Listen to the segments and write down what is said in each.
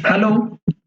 Hello,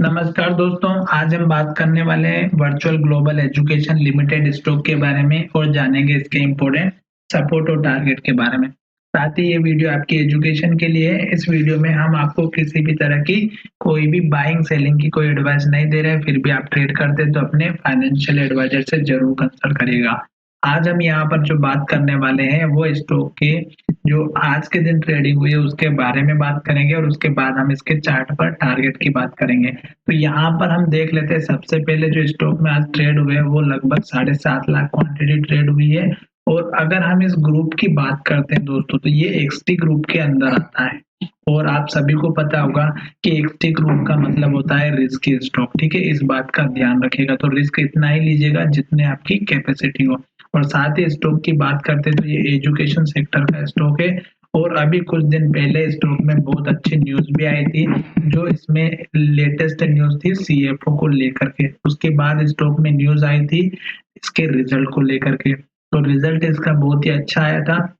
नमस्कार दोस्तों। आज हम बात करने वाले हैं virtual global education limited stock के बारे में और जानेंगे इसके इम्पोर्टेंट सपोर्ट और टारगेट के बारे में। साथ ही ये वीडियो आपकी एजुकेशन के लिए है। इस वीडियो में हम आपको किसी भी तरह की कोई भी बाइंग सेलिंग की कोई एडवाइस नहीं दे रहे हैं। फिर भी आप ट्रेड करते हैं तो अपने फाइनेंशियल एडवाइजर से जरूर कंसल्ट करिएगा। आज हम यहाँ पर जो बात करने वाले हैं वो स्टॉक के जो आज के दिन ट्रेडिंग हुई है उसके बारे में बात करेंगे और उसके बाद हम इसके चार्ट पर टारगेट की बात करेंगे। तो यहाँ पर हम देख लेते हैं, सबसे पहले जो स्टॉक में आज ट्रेड हुए हैं वो लगभग 7.5 लाख क्वांटिटी ट्रेड हुई है। और अगर हम इस ग्रुप की बात करते हैं दोस्तों तो ये एक्सटी ग्रुप के अंदर आता है। और आप सभी को पता होगा कि एक्सटी ग्रुप का मतलब होता है रिस्की स्टॉक। ठीक है, इस बात का ध्यान रखिएगा। तो रिस्क इतना ही लीजिएगा जितने आपकी कैपेसिटी हो। और साथ ही स्टॉक की बात करते हैं तो ये एजुकेशन सेक्टर का स्टॉक है। और अभी कुछ दिन पहले स्टॉक में बहुत अच्छी न्यूज भी आई थी। जो इसमें लेटेस्ट न्यूज थी सीएफओ को लेकर के। उसके बाद स्टॉक में न्यूज आई थी इसके रिजल्ट को लेकर के। तो रिजल्ट इसका बहुत ही अच्छा आया था।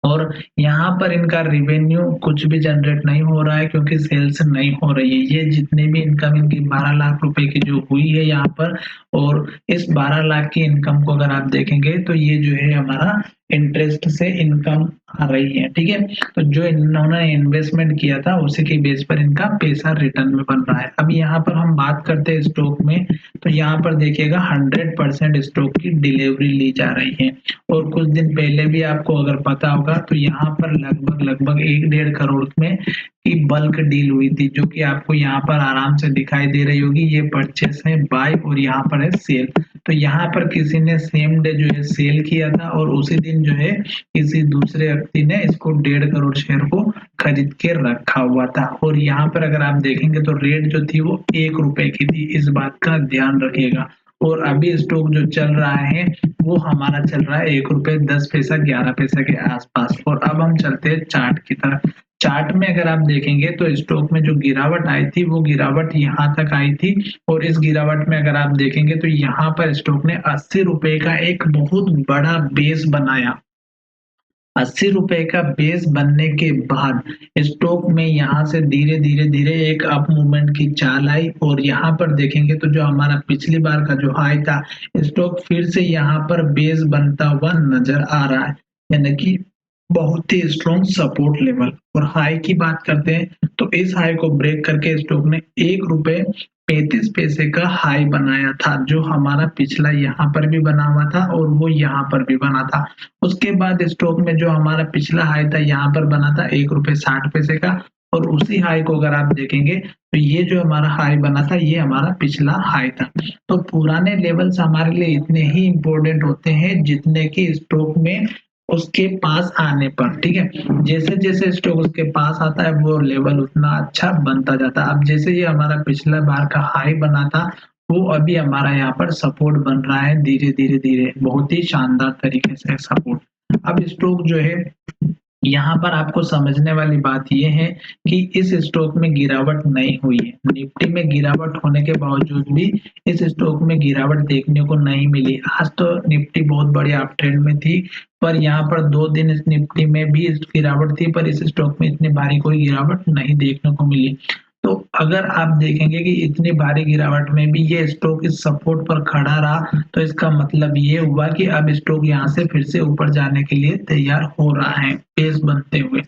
और यहाँ पर इनका रेवेन्यू कुछ भी जनरेट नहीं हो रहा है क्योंकि सेल्स नहीं हो रही है। ये जितने भी इनकम इनकी 12 लाख रुपए की जो हुई है यहाँ पर, और इस 12 लाख की इनकम को अगर आप देखेंगे तो ये जो है हमारा इंटरेस्ट से इनकम आ रही है। ठीक है, तो जो इन्होंने इन्वेस्टमेंट किया था उसी के बेस पर इनका पैसा रिटर्न में बन रहा है। अब यहाँ पर हम बात करते हैं स्टॉक में, तो यहाँ पर देखिएगा 100% स्टॉक की डिलीवरी ली जा रही है। और कुछ दिन पहले भी आपको अगर पता होगा तो यहाँ पर लगभग लगभग 1-1.5 करोड़ में की बल्क डील हुई थी, जो कि आपको यहाँ पर आराम से दिखाई दे रही होगी। ये परचेस है बाय और यहाँ पर है सेल। तो यहाँ पर किसी ने सेम डे जो है सेल किया था और उसी दिन जो है किसी दूसरे व्यक्ति ने इसको 1.5 करोड़ शेयर को खरीद के रखा हुआ था। और यहाँ पर अगर आप देखेंगे तो रेट जो थी वो 1 रुपए की थी। इस बात का ध्यान रखिएगा। और अभी स्टॉक जो चल रहा है वो हमारा चल रहा है 1 रुपए 10 पैसा 11 पैसा के आसपास। और अब हम चलते हैं चार्ट की तरफ। चार्ट में अगर आप देखेंगे तो स्टॉक में जो गिरावट आई थी वो गिरावट यहाँ तक आई थी। और इस गिरावट में अगर आप देखेंगे तो यहाँ पर स्टॉक ने 80 रुपए का एक बहुत बड़ा बेस बनाया। 80 रुपए का बेस बनने के बाद स्टॉक में यहाँ से धीरे धीरे धीरे एक अप मूवमेंट की चाल आई। और यहाँ पर देखेंगे तो जो हमारा पिछली बार का जो हाई था, स्टॉक फिर से यहाँ पर बेस बनता हुआ नजर आ रहा है, यानी कि बहुत ही स्ट्रॉन्ग सपोर्ट लेवल। और हाई की बात करते हैं तो इस हाई को ब्रेक करके स्टॉक ने 1 रुपए 35 पैसे का हाई बनाया था, जो हमारा पिछला यहाँ पर भी बना हुआ था और वो यहाँ पर भी बना था। उसके बाद स्टॉक में जो हमारा पिछला हाई था यहाँ पर बना था 1 रुपए 60 पैसे का। और उसी हाई को अगर आप देखेंगे तो ये जो हमारा हाई बना था ये हमारा पिछला हाई था। तो पुराने लेवल्स हमारे लिए इतने ही इम्पोर्टेंट होते हैं जितने कि स्टॉक में उसके पास आने पर। ठीक है, जैसे जैसे स्टॉक उसके पास आता है वो लेवल उतना अच्छा बनता जाता है। अब जैसे ये हमारा पिछला बार का हाई बना था वो अभी हमारा यहाँ पर सपोर्ट बन रहा है धीरे धीरे धीरे, बहुत ही शानदार तरीके से सपोर्ट। अब स्टॉक जो है यहाँ पर आपको समझने वाली बात यह है कि इस स्टॉक में गिरावट नहीं हुई है। निफ्टी में गिरावट होने के बावजूद भी इस स्टॉक में गिरावट देखने को नहीं मिली। आज तो निफ्टी बहुत बड़ी अप ट्रेंड में थी, पर यहाँ पर 2 दिन इस निफ्टी में भी इस गिरावट थी, पर इस स्टॉक में इतनी भारी कोई गिरावट नहीं देखने को मिली। तो अगर आप देखेंगे कि इतनी भारी गिरावट में भी ये स्टॉक इस सपोर्ट पर खड़ा रहा तो इसका मतलब ये हुआ कि अब स्टॉक यहाँ से फिर से ऊपर जाने के लिए तैयार हो रहा है बेस बनते हुए।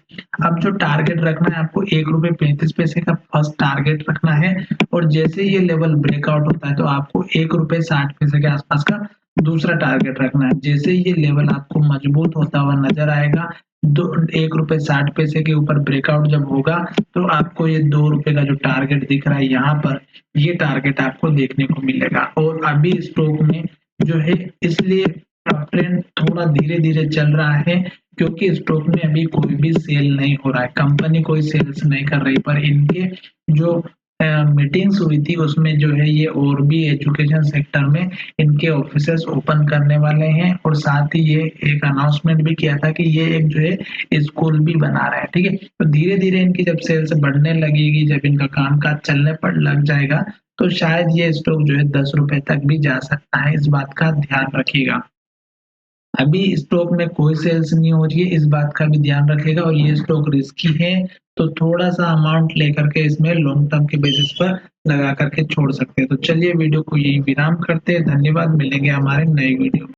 अब जो टारगेट रखना है आपको 1 रुपए 35 पैसे का फर्स्ट टारगेट रखना है। और जैसे ये लेवल ब्रेकआउट होता है तो आपको 1 रुपए 60 पैसे के आसपास का दूसरा टारगेट रखना है। जैसे ये लेवल आपको मजबूत होता हुआ नजर आएगा, दो 1 रुपए 60 पैसे के ऊपर ब्रेकआउट जब होगा तो आपको ये 2 रुपए का जो टारगेट दिख रहा है यहाँ पर, ये टारगेट आपको देखने को मिलेगा। और अभी स्टॉक में जो है इसलिए ट्रेंड थोड़ा धीरे धीरे चल रहा है क्योंकि स्टॉक में अभी कोई भी सेल नहीं हो रहा है, कंपनी कोई सेल्स नहीं कर रही। पर इनके जो मीटिंग्स हुई थी उसमें जो है ये और भी एजुकेशन सेक्टर में इनके ऑफिसेस ओपन करने वाले हैं। और साथ ही ये एक अनाउंसमेंट भी किया था कि ये एक जो है स्कूल भी बना रहा है। ठीक है, तो धीरे धीरे इनकी जब सेल्स बढ़ने लगेगी, जब इनका कामकाज चलने पर लग जाएगा तो शायद ये स्टॉक जो है 10 रुपए तक भी जा सकता है। इस बात का ध्यान रखिएगा। अभी स्टॉक में कोई सेल्स नहीं हो रही है, इस बात का भी ध्यान रखेगा। और ये स्टॉक रिस्की है तो थोड़ा-सा अमाउंट लेकर के इसमें लॉन्ग टर्म के बेसिस पर लगा कर के छोड़ सकते हैं। तो चलिए वीडियो को यहीं विराम करते हैं। धन्यवाद, मिलेंगे हमारे नए वीडियो